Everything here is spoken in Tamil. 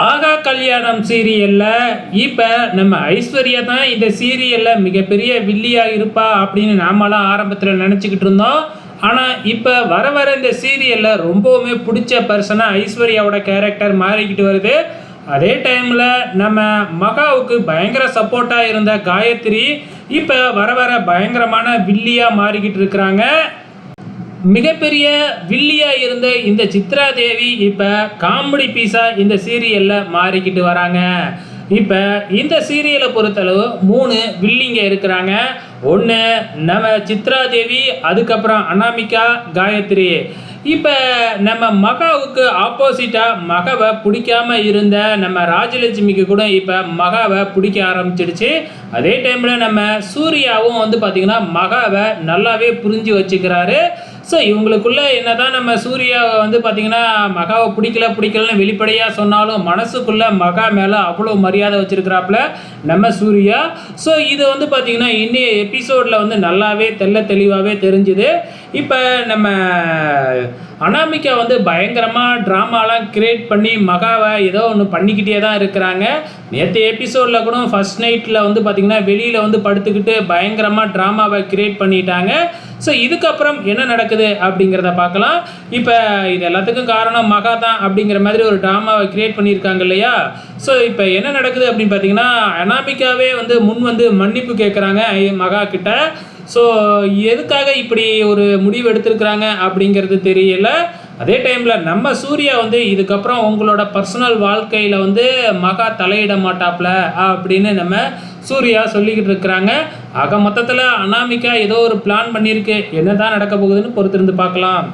ஆகா கல்யாணம் சீரியல்ல இப்போ நம்ம ஐஸ்வர்யா தான் இந்த சீரியல்ல மிகப்பெரிய வில்லியா இருப்பா அப்படின்னு நாமெல்லாம் ஆரம்பத்தில் நினச்சிக்கிட்டு இருந்தோம். ஆனால் இப்போ வர வர இந்த சீரியல்ல ரொம்பவுமே பிடிச்ச பர்சனாக ஐஸ்வர்யாவோட கேரக்டர் மாறிக்கிட்டு வருது. அதே டைமில் நம்ம மகாவுக்கு பயங்கர சப்போர்ட்டாக இருந்த காயத்ரி இப்போ வர வர பயங்கரமான வில்லியாக மாறிக்கிட்டு இருக்கிறாங்க. மிகப்பெரிய வில்லியா இருந்த இந்த சித்ரா தேவி இப்போ காமெடி பீஸாக இந்த சீரியலில் மாறிக்கிட்டு வராங்க. இப்போ இந்த சீரியலை பொறுத்தளவு 3 வில்லிங்க இருக்கிறாங்க. ஒன்று நம்ம சித்ரா தேவி, அதுக்கப்புறம் அனாமிகா, காயத்ரி. இப்போ நம்ம மகாவுக்கு ஆப்போசிட்டாக மகாவை பிடிக்காம இருந்த நம்ம ராஜலட்சுமிக்கு கூட இப்போ மகாவை பிடிக்க ஆரம்பிச்சிடுச்சு. அதே டைமில் நம்ம சூர்யாவும் பார்த்திங்கன்னா மகாவை நல்லாவே புரிஞ்சு வச்சுக்கிறாரு. ஸோ இவங்களுக்குள்ள என்னதான் நம்ம சூர்யாவை பார்த்திங்கன்னா மகாவை பிடிக்கலன்னு வெளிப்படையாக சொன்னாலும் மனசுக்குள்ளே மகா மேலே அவ்வளோ மரியாதை வச்சுருக்கிறாப்புல நம்ம சூர்யா. ஸோ இது பார்த்திங்கன்னா இன்னைய எபிசோடில் நல்லாவே தெளிவாகவே தெரிஞ்சுது. இப்போ நம்ம அனாமிகா பயங்கரமாக ட்ராமாலாம் கிரியேட் பண்ணி மகாவை ஏதோ ஒன்று பண்ணிக்கிட்டே தான் இருக்கிறாங்க. நேற்று எபிசோடில் கூட ஃபஸ்ட் நைட்டில் பார்த்திங்கன்னா வெளியில் படுத்துக்கிட்டு பயங்கரமாக ட்ராமாவை கிரியேட் பண்ணிட்டாங்க. ஸோ இதுக்கப்புறம் என்ன நடக்குது அப்படிங்கிறத பார்க்கலாம். இப்போ இது எல்லாத்துக்கும் காரணம் மகா தான் அப்படிங்கிற மாதிரி ஒரு ட்ராமாவை கிரியேட் பண்ணியிருக்காங்க இல்லையா. ஸோ இப்போ என்ன நடக்குது அப்படின்னு பார்த்தீங்கன்னா அனாமிகாவே முன் மன்னிப்பு கேட்குறாங்க மகா கிட்ட. ஸோ எதுக்காக இப்படி ஒரு முடிவு எடுத்திருக்கிறாங்க அப்படிங்கிறது தெரியல. அதே டைமில் நம்ம சூர்யா இதுக்கப்புறம் உங்களோட பர்சனல் வாழ்க்கையில் மகா தலையிட மாட்டாப்ல அப்படின்னு நம்ம சூர்யா சொல்லிக்கிட்டு இருக்கிறாங்க. ஆக மொத்தத்தில் அனாமிகா ஏதோ ஒரு பிளான் பண்ணியிருக்கு. என்ன தான் நடக்க போகுதுன்னு பொறுத்திருந்து பார்க்கலாம்.